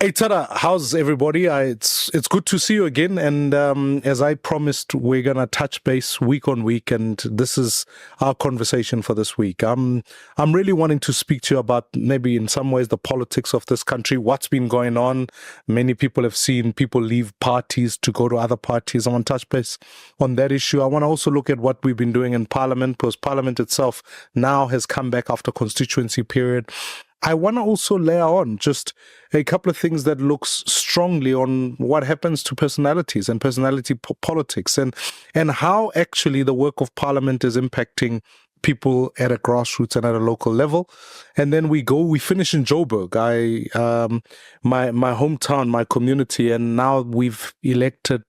Hey Tada, how's everybody? It's good to see you again. And as I promised, we're gonna touch base week on week, and this is our conversation for this week. I'm really wanting to speak to you about maybe in some ways the politics of this country, what's been going on. Many people have seen people leave parties to go to other parties. I want to touch base on that issue. I want to also look at what we've been doing in Parliament, because Parliament itself now has come back after constituency period. I want to also layer on just a couple of things that looks strongly on what happens to personalities and personality politics, and how actually the work of Parliament is impacting people at a grassroots and at a local level. And then we finish in Joburg, my hometown, my community, and now we've elected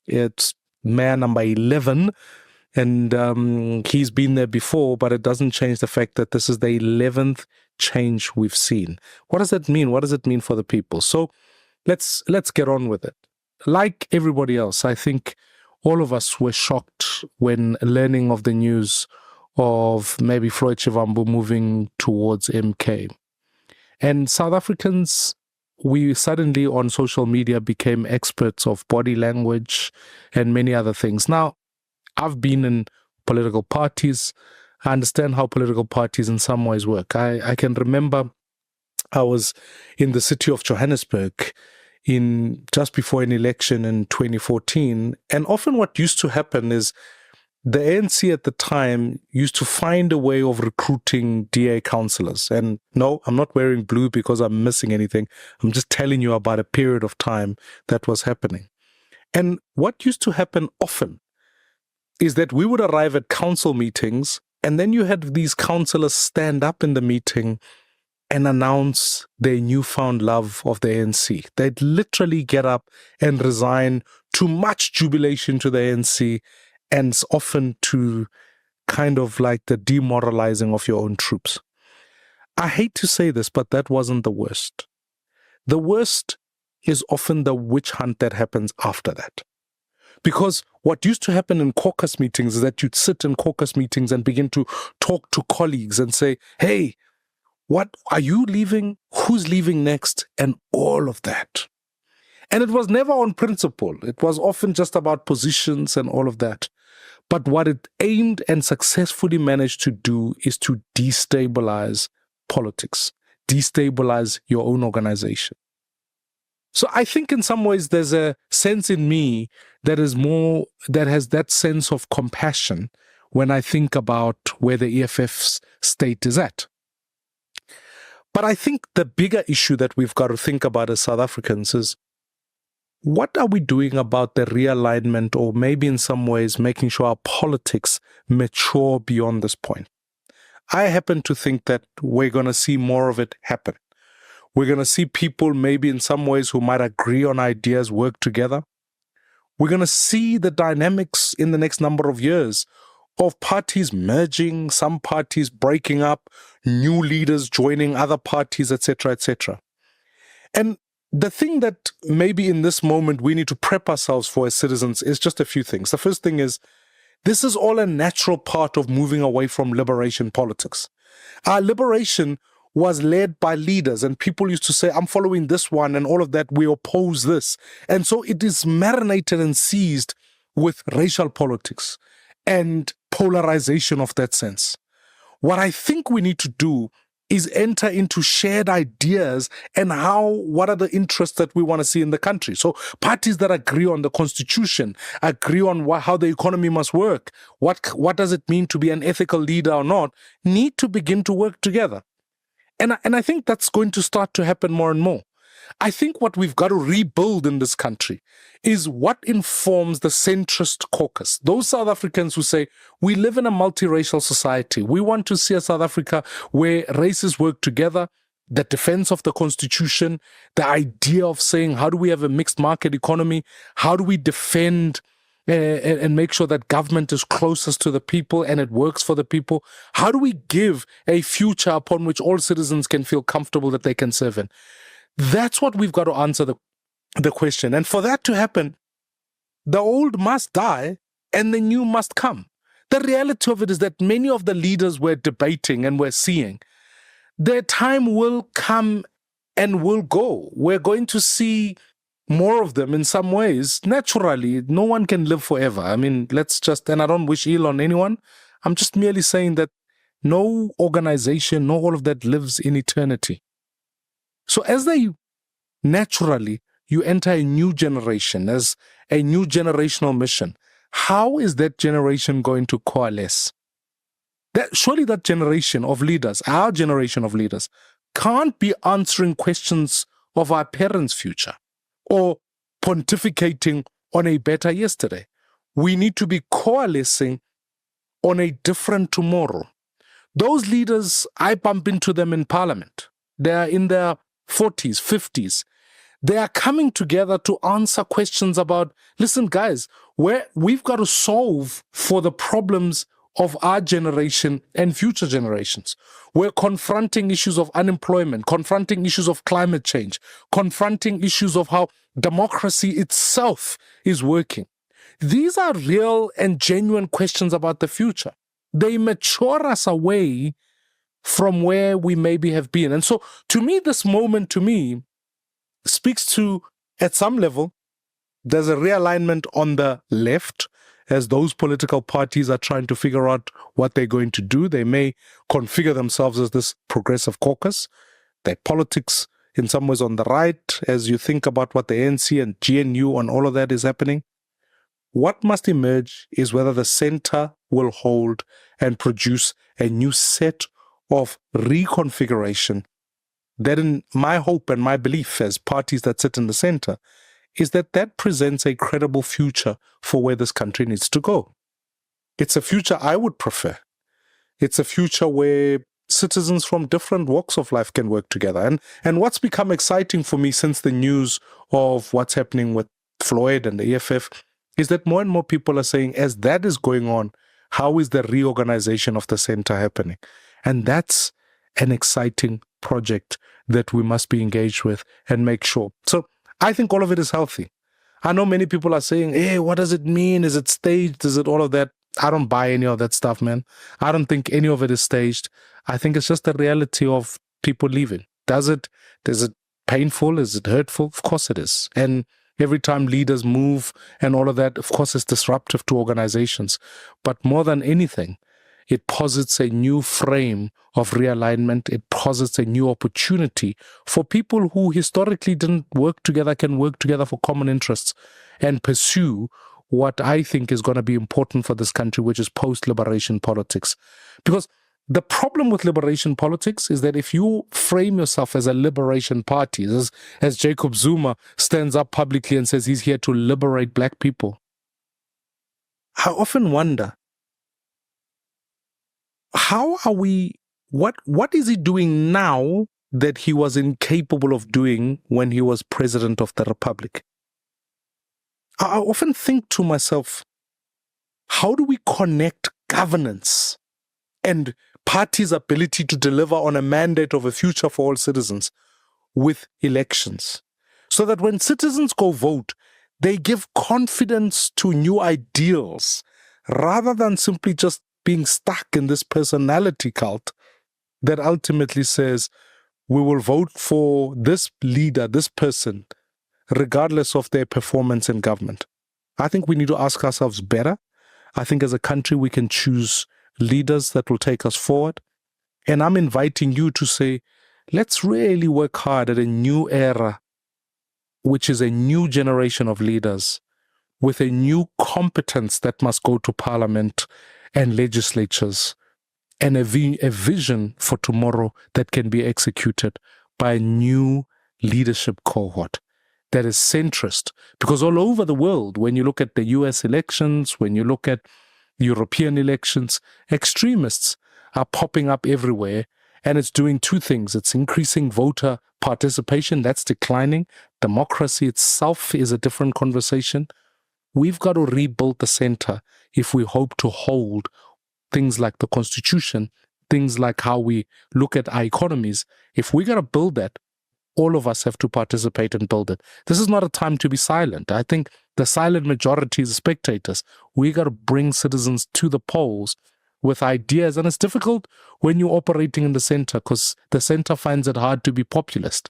its mayor number 11. And he's been there before, but it doesn't change the fact that this is the 11th change we've seen. What does that mean? What does it mean for the people? So let's get on with it. Like everybody else, I think all of us were shocked when learning of the news of maybe Floyd Shivambu moving towards MK. And South Africans, we suddenly on social media became experts of body language and many other things. Now, I've been in political parties. I understand how political parties in some ways work. I can remember I was in the city of Johannesburg in just before an election in 2014. And often what used to happen is the ANC at the time used to find a way of recruiting DA councillors. And no, I'm not wearing blue because I'm missing anything. I'm just telling you about a period of time that was happening. And what used to happen often is that we would arrive at council meetings, and then you had these councillors stand up in the meeting and announce their newfound love of the ANC. They'd literally get up and resign, to much jubilation to the ANC, and often to kind of like the demoralizing of your own troops. I hate to say this, but that wasn't the worst. The worst is often the witch hunt that happens after that. Because what used to happen in caucus meetings is that you'd sit in caucus meetings and begin to talk to colleagues and say, hey, what are you leaving? Who's leaving next? And all of that. And it was never on principle. It was often just about positions and all of that. But what it aimed and successfully managed to do is to destabilize politics, destabilize your own organization. So I think in some ways there's a sense in me that has that sense of compassion when I think about where the EFF's state is at. But I think the bigger issue that we've got to think about as South Africans is, what are we doing about the realignment, or maybe in some ways making sure our politics mature beyond this point? I happen to think that we're going to see more of it happen. We're going to see people maybe in some ways who might agree on ideas work together. We're going to see the dynamics in the next number of years of parties merging, some parties breaking up, new leaders joining other parties, etc., etc. And the thing that maybe in this moment we need to prep ourselves for as citizens is just a few things. The first thing is, this is all a natural part of moving away from liberation politics. Our liberation was led by leaders, and people used to say, I'm following this one and all of that, we oppose this. And so it is marinated and seized with racial politics and polarization of that sense. What I think we need to do is enter into shared ideas and what are the interests that we want to see in the country. So parties that agree on the constitution, agree on how the economy must work, what does it mean to be an ethical leader or not, need to begin to work together. And I think that's going to start to happen more and more. I think what we've got to rebuild in this country is what informs the centrist caucus. Those South Africans who say, we live in a multiracial society. We want to see a South Africa where races work together, the defense of the constitution, the idea of saying, how do we have a mixed market economy? How do we defend and make sure that government is closest to the people and it works for the people? How do we give a future upon which all citizens can feel comfortable that they can serve in? That's what we've got to answer the question. And for that to happen, the old must die and the new must come. The reality of it is that many of the leaders we're debating and we're seeing, their time will come and will go. We're going to see more of them in some ways. Naturally, no one can live forever. I mean, and I don't wish ill on anyone. I'm just merely saying that no organization, no all of that lives in eternity. So as naturally, you enter a new generation, as a new generational mission. How is that generation going to coalesce? Surely that generation of leaders, our generation of leaders, can't be answering questions of our parents' future or pontificating on a better yesterday. We need to be coalescing on a different tomorrow. Those leaders, I bump into them in parliament. They are in their 40s, 50s. They are coming together to answer questions about, listen, guys, we've got to solve for the problems of our generation and future generations. We're confronting issues of unemployment, confronting issues of climate change, confronting issues of how democracy itself is working. These are real and genuine questions about the future. They mature us away from where we maybe have been. And so, to me, this moment, speaks to, at some level, there's a realignment on the left as those political parties are trying to figure out what they're going to do. They may configure themselves as this progressive caucus. Their politics, in some ways, on the right, as you think about what the ANC and GNU and all of that is happening. What must emerge is whether the center will hold and produce a new set of reconfiguration. That, in my hope and my belief as parties that sit in the center, is that presents a credible future for where this country needs to go. It's a future I would prefer. It's a future where citizens from different walks of life can work together. And what's become exciting for me since the news of what's happening with Floyd and the EFF is that more and more people are saying, as that is going on, how is the reorganization of the center happening? And that's an exciting project that we must be engaged with and make sure. So I think all of it is healthy. I know many people are saying, hey, what does it mean? Is it staged? Is it all of that? I don't buy any of that stuff, man. I don't think any of it is staged. I think it's just the reality of people leaving. Is it painful? Is it hurtful? Of course it is. And every time leaders move and all of that, of course, it's disruptive to organizations. But more than anything, it posits a new frame of realignment. It posits a new opportunity for people who historically didn't work together, can work together for common interests and pursue what I think is going to be important for this country, which is post-liberation politics. Because the problem with liberation politics is that if you frame yourself as a liberation party, as Jacob Zuma stands up publicly and says he's here to liberate black people, I often wonder, what is he doing now that he was incapable of doing when he was president of the Republic? I often think to myself, how do we connect governance and parties' ability to deliver on a mandate of a future for all citizens with elections? So that when citizens go vote, they give confidence to new ideals rather than simply just being stuck in this personality cult that ultimately says, we will vote for this leader, this person, regardless of their performance in government. I think we need to ask ourselves better. I think as a country, we can choose leaders that will take us forward. And I'm inviting you to say, let's really work hard at a new era, which is a new generation of leaders with a new competence that must go to parliament and legislatures, and a vision for tomorrow that can be executed by a new leadership cohort that is centrist. Because all over the world, when you look at the US elections, when you look at European elections, extremists are popping up everywhere, and it's doing two things. It's increasing voter participation, that's declining. Democracy itself is a different conversation. We've got to rebuild the center if we hope to hold things like the Constitution, things like how we look at our economies. If we're going to build that, all of us have to participate and build it. This is not a time to be silent. I think the silent majority is spectators. We got to bring citizens to the polls with ideas. And it's difficult when you're operating in the center because the center finds it hard to be populist.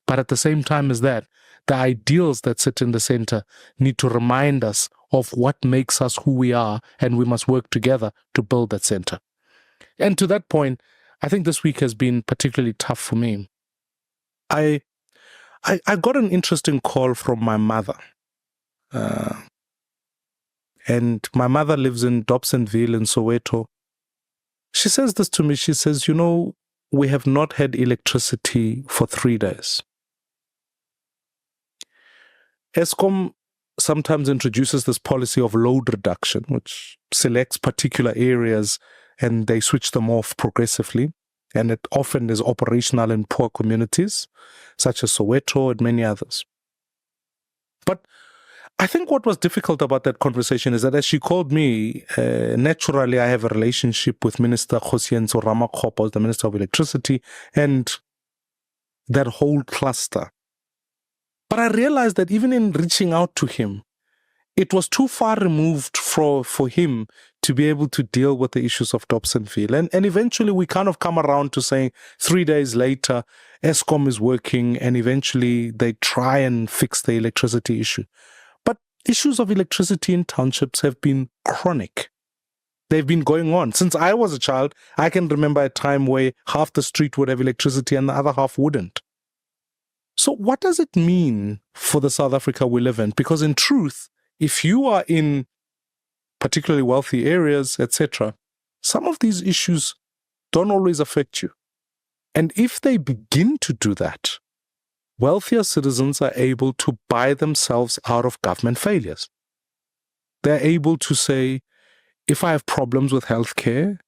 But at the same time as that, the ideals that sit in the center need to remind us of what makes us who we are, and we must work together to build that center. And to that point, I think this week has been particularly tough for me. I got an interesting call from my mother. And my mother lives in Dobsonville in Soweto. She says this to me. She says, we have not had electricity for 3 days. Eskom sometimes introduces this policy of load reduction, which selects particular areas and they switch them off progressively. And it often is operational in poor communities, such as Soweto and many others. But I think what was difficult about that conversation is that as she called me, naturally I have a relationship with Minister Khosienzo Ramakgopa, the Minister of Electricity, and that whole cluster. But I realized that even in reaching out to him, it was too far removed for him to be able to deal with the issues of Dobsonville. And eventually we kind of come around to saying 3 days later, Eskom is working, and eventually they try and fix the electricity issue. But issues of electricity in townships have been chronic. They've been going on. Since I was a child, I can remember a time where half the street would have electricity and the other half wouldn't. So what does it mean for the South Africa we live in? Because in truth, if you are in particularly wealthy areas, etc., some of these issues don't always affect you. And if they begin to do that, wealthier citizens are able to buy themselves out of government failures. They're able to say, if I have problems with healthcare,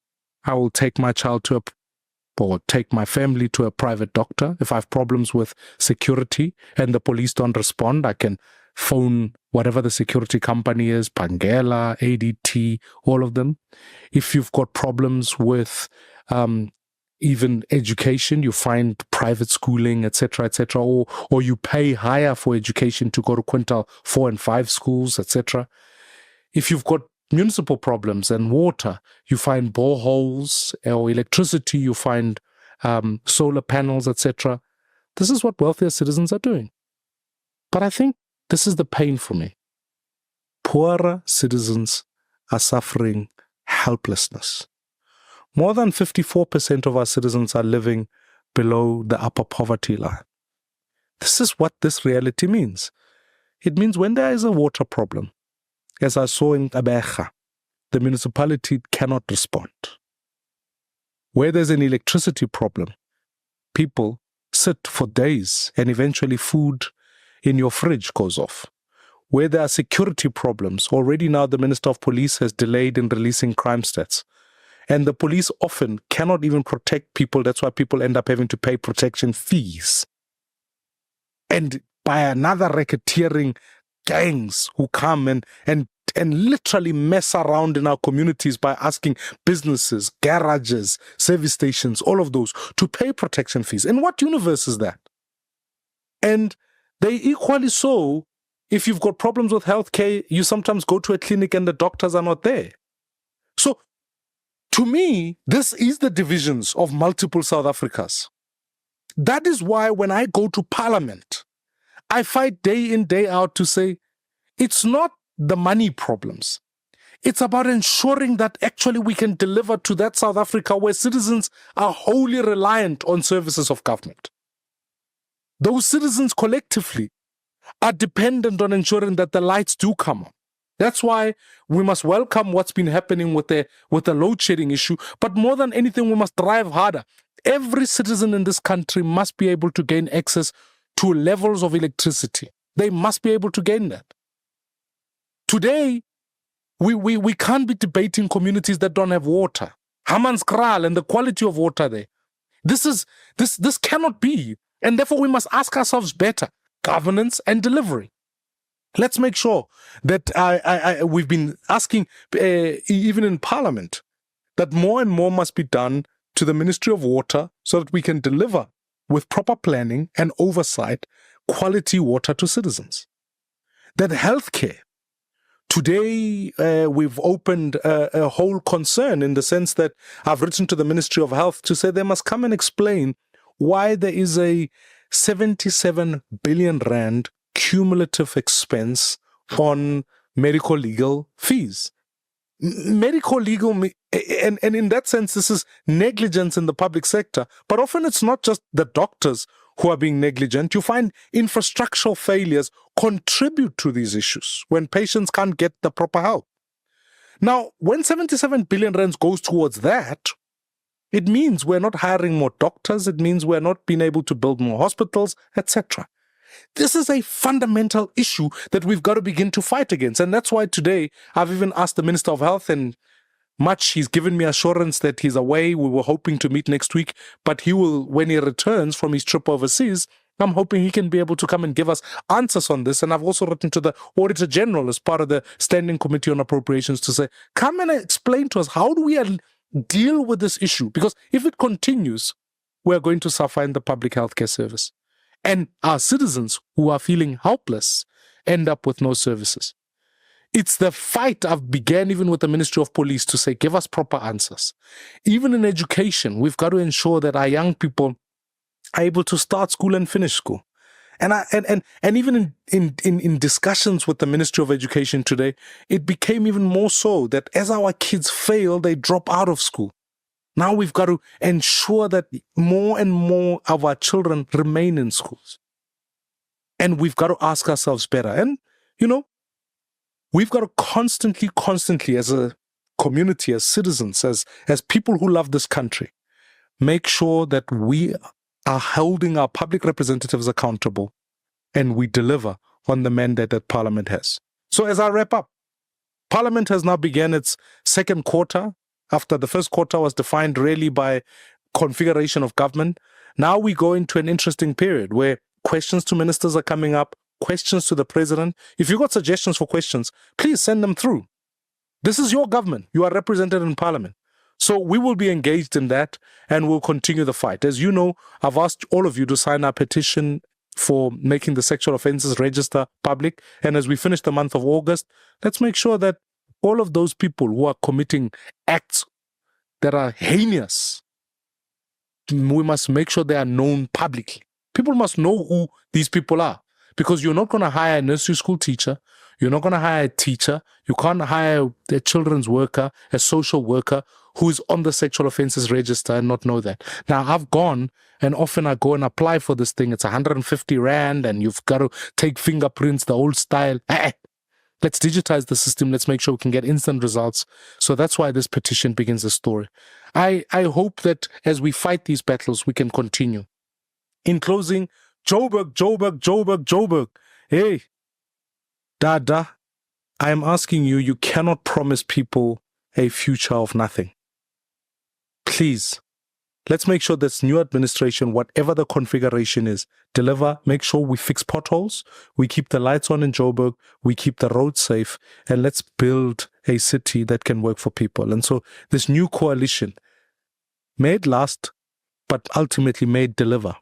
I will take my child or take my family to a private doctor. If I have problems with security and the police don't respond, I can phone whatever the security company is, Pangela, ADT, all of them. If you've got problems with even education, you find private schooling, etc., or you pay higher for education to go to quintile 4 and 5 schools, etc. If you've got municipal problems and water, you find boreholes, or electricity, you find solar panels, etc. This is what wealthier citizens are doing. But I think this is the pain for me. Poorer citizens are suffering helplessness. More than 54% of our citizens are living below the upper poverty line. This is what this reality means. It means when there is a water problem, as I saw in Abeja, the municipality cannot respond. Where there's an electricity problem, people sit for days and eventually food in your fridge goes off. Where there are security problems, already now the Minister of Police has delayed in releasing crime stats. And the police often cannot even protect people. That's why people end up having to pay protection fees. And by another racketeering gangs who come and literally mess around in our communities by asking businesses, garages, service stations, all of those to pay protection fees. In what universe is that? And they equally so, if you've got problems with healthcare, you sometimes go to a clinic and the doctors are not there. So to me, this is the divisions of multiple South Africas. That is why when I go to Parliament, I fight day in, day out to say, it's not the money problems. It's about ensuring that actually we can deliver to that South Africa where citizens are wholly reliant on services of government. Those citizens collectively are dependent on ensuring that the lights do come on. That's why we must welcome what's been happening with the load shedding issue. But more than anything, we must drive harder. Every citizen in this country must be able to gain access to levels of electricity. They must be able to gain that. Today, we can't be debating communities that don't have water. Hammanskraal and the quality of water there. This cannot be. And therefore, we must ask ourselves better. Governance and delivery. Let's make sure that we've been asking, even in Parliament, that more and more must be done to the Ministry of Water so that we can deliver with proper planning and oversight quality water to citizens. That healthcare. Today, we've opened a whole concern in the sense that I've written to the Ministry of Health to say they must come and explain why there is a 77 billion rand cumulative expense on medical legal fees. Medical legal, and in that sense, this is negligence in the public sector. But often it's not just the doctors who are being negligent. You find infrastructural failures contribute to these issues when patients can't get the proper help. Now, when 77 billion rands goes towards that, it means we're not hiring more doctors. It means we're not being able to build more hospitals, etc. This is a fundamental issue that we've got to begin to fight against. And that's why today I've even asked the Minister of Health, and he's given me assurance that he's away. We were hoping to meet next week, but he will, when he returns from his trip overseas, I'm hoping he can be able to come and give us answers on this. And I've also written to the Auditor General as part of the Standing Committee on Appropriations to say, come and explain to us, how do we deal with this issue? Because if it continues, we're going to suffer in the public healthcare service. And our citizens who are feeling helpless end up with no services. It's the fight I've began even with the Ministry of Police to say, give us proper answers. Even in education, we've got to ensure that our young people are able to start school and finish school. And even in discussions with the Ministry of Education today, it became even more so that as our kids fail, they drop out of school. Now we've got to ensure that more and more of our children remain in schools. And we've got to ask ourselves better. And, we've got to constantly, as a community, as citizens, as people who love this country, make sure that we are holding our public representatives accountable and we deliver on the mandate that Parliament has. So as I wrap up, Parliament has now begun its second quarter. After the first quarter was defined really by configuration of government, now we go into an interesting period where questions to ministers are coming up, questions to the president. If you've got suggestions for questions, please send them through. This is your government. You are represented in Parliament. So we will be engaged in that and we'll continue the fight. As you know, I've asked all of you to sign our petition for making the sexual offences register public. And as we finish the month of August, let's make sure that all of those people who are committing acts that are heinous, we must make sure they are known publicly. People must know who these people are, because you're not going to hire a nursery school teacher. You're not going to hire a teacher. You can't hire a children's worker, a social worker who is on the sexual offences register and not know that. Now, I've gone, and often I go and apply for this thing. It's 150 rand and you've got to take fingerprints, the old style. Let's digitize the system. Let's make sure we can get instant results. So that's why this petition begins the story. I hope that as we fight these battles, we can continue. In closing, Joburg. Hey, Dada, I am asking you, you cannot promise people a future of nothing. Please, let's make sure this new administration, whatever the configuration is, deliver, make sure we fix potholes, we keep the lights on in Joburg, we keep the roads safe, and let's build a city that can work for people. And so this new coalition, may it last, but ultimately may it deliver.